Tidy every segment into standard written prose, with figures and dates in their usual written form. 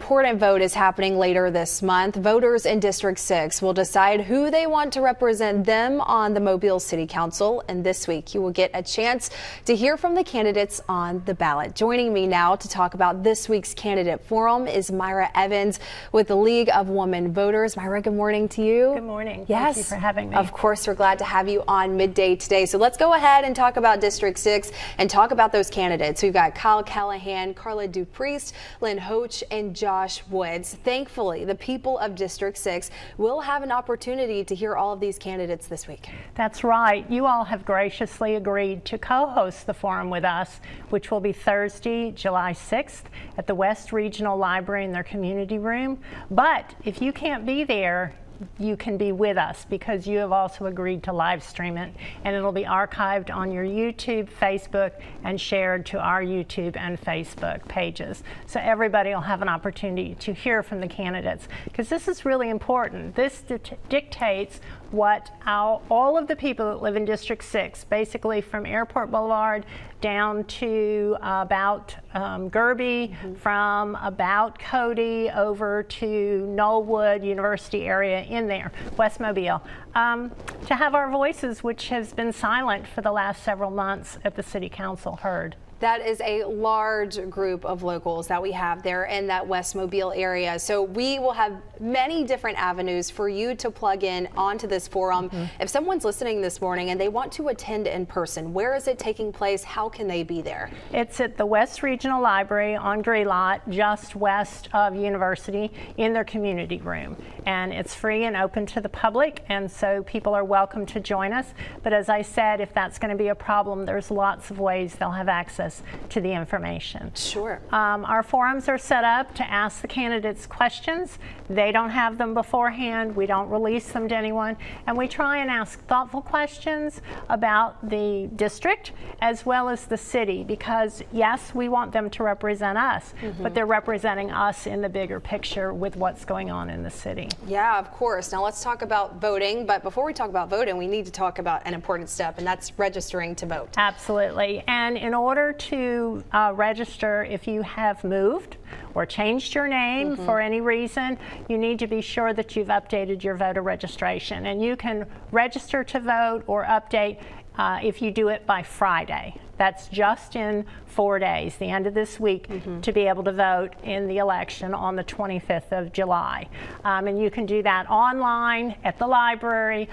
important vote is happening later this month. Voters in District 6 will decide who they want to represent them on the Mobile City Council. And this week, you will get a chance to hear from the candidates on the ballot. Joining me now to talk about this week's candidate forum is Myra Evans with the League of Women Voters. Myra, good morning to you. Good morning. Yes. Thank you for having me. Of course, we're glad to have you on midday today. So let's go ahead and talk about District 6 and talk about those candidates. We've got Kyle Callahan, Carla Dupriest, Lynn Hoach, and Josh Woods. Thankfully, the people of District 6 will have an opportunity to hear all of these candidates this week. That's right. You all have graciously agreed to co-host the forum with us, which will be Thursday, July 6th at the West Regional Library in their community room. But if you can't be there, you can be with us because you have also agreed to live stream it, and it'll be archived on your YouTube, Facebook, and shared to our YouTube and Facebook pages. So everybody will have an opportunity to hear from the candidates, because this is really important. This dictates what all of the people that live in District 6, basically from Airport Boulevard down to about Gerby, from about Cody over to Knollwood University area in there, West Mobile, to have our voices, which has been silent for the last several months at the City Council, heard. That is a large group of locals that we have there in that West Mobile area. So we will have many different avenues for you to plug in onto this forum. If someone's listening this morning and they want to attend in person, where is it taking place? How can they be there? It's at the West Regional Library on Greelot, just west of University, in their community room. And it's free and open to the public, and so people are welcome to join us. But as I said, if that's going to be a problem, there's lots of ways they'll have access to the information. Sure. Our forums are set up to ask the candidates questions. They don't have them beforehand. We don't release them to anyone. And we try and ask thoughtful questions about the district as well as the city, because yes, we want them to represent us, but they're representing us in the bigger picture with what's going on in the city. Yeah, of course. Now let's talk about voting. But before we talk about voting, we need to talk about an important step, and that's registering to vote. Absolutely. And in order to register, if you have moved or changed your name for any reason, you need to be sure that you've updated your voter registration. And you can register to vote or update if you do it by Friday. That's just in 4 days, the end of this week, to be able to vote in the election on the 25th of July. And you can do that online at the library.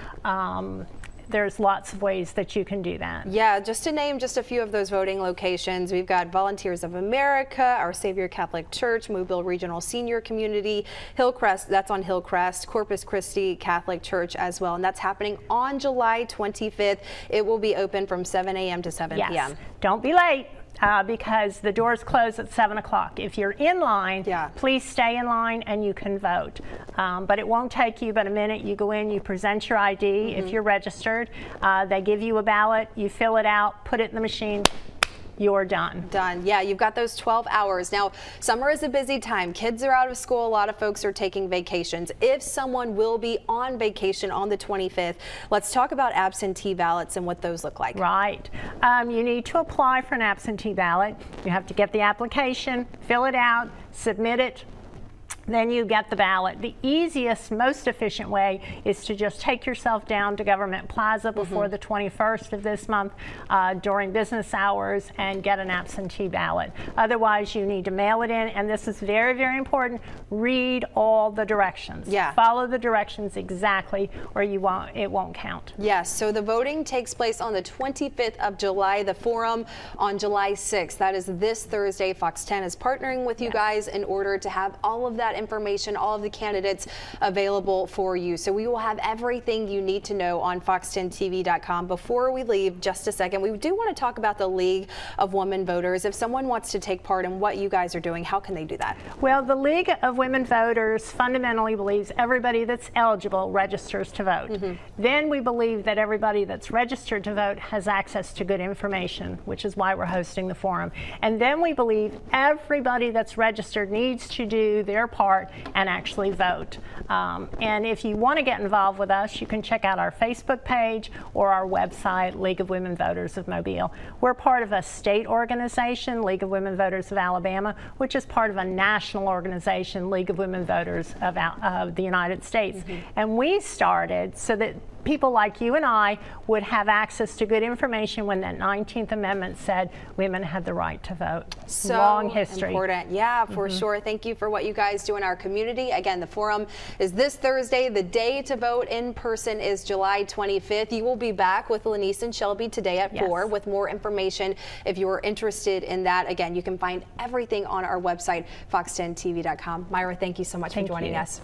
There's lots of ways that you can do that. Yeah, just to name just a few of those voting locations, we've got Volunteers of America, Our Savior Catholic Church, Mobile Regional Senior Community, Hillcrest, that's on Hillcrest, Corpus Christi Catholic Church as well, and that's happening on July 25th. It will be open from 7 a.m. to 7 p.m. Yes, don't be late. Because the doors close at 7 o'clock. If you're in line, please stay in line and you can vote. But it won't take you but a minute. You go in, you present your ID if you're registered. They give you a ballot, you fill it out, put it in the machine. You're done. Done. Yeah, you've got those 12 hours. Now, summer is a busy time. Kids are out of school. A lot of folks are taking vacations. If someone will be on vacation on the 25th, let's talk about absentee ballots and what those look like. Right. You need to apply for an absentee ballot. You have to get the application, fill it out, submit it. Then you get the ballot. The easiest, most efficient way is to just take yourself down to Government Plaza before the 21st of this month during business hours and get an absentee ballot. Otherwise, you need to mail it in, and this is very, very important. Read all the directions. Yeah. Follow the directions exactly, or it won't count. Yes, so the voting takes place on the 25th of July, the forum on July 6th. That is this Thursday. Fox 10 is partnering with you guys in order to have all of that information, all of the candidates available for you. So we will have everything you need to know on fox10tv.com. Before we leave, just a second, we do want to talk about the League of Women Voters. If someone wants to take part in what you guys are doing, how can they do that? Well, the League of Women Voters fundamentally believes everybody that's eligible registers to vote. Then we believe that everybody that's registered to vote has access to good information, which is why we're hosting the forum. And then we believe everybody that's registered needs to do their part part and actually vote. And if you want to get involved with us, you can check out our Facebook page or our website, League of Women Voters of Mobile. We're part of a state organization, League of Women Voters of Alabama, which is part of a national organization, League of Women Voters of the United States. And we started so that people like you and I would have access to good information when that 19th Amendment said women had the right to vote. So long history. Important. Yeah, for sure. Thank you for what you guys do in our community. Again, the forum is this Thursday. The day to vote in person is July 25th. You will be back with Lanice and Shelby today at 4 with more information if you're interested in that. Again, you can find everything on our website, fox10tv.com. Myra, thank you so much for joining us.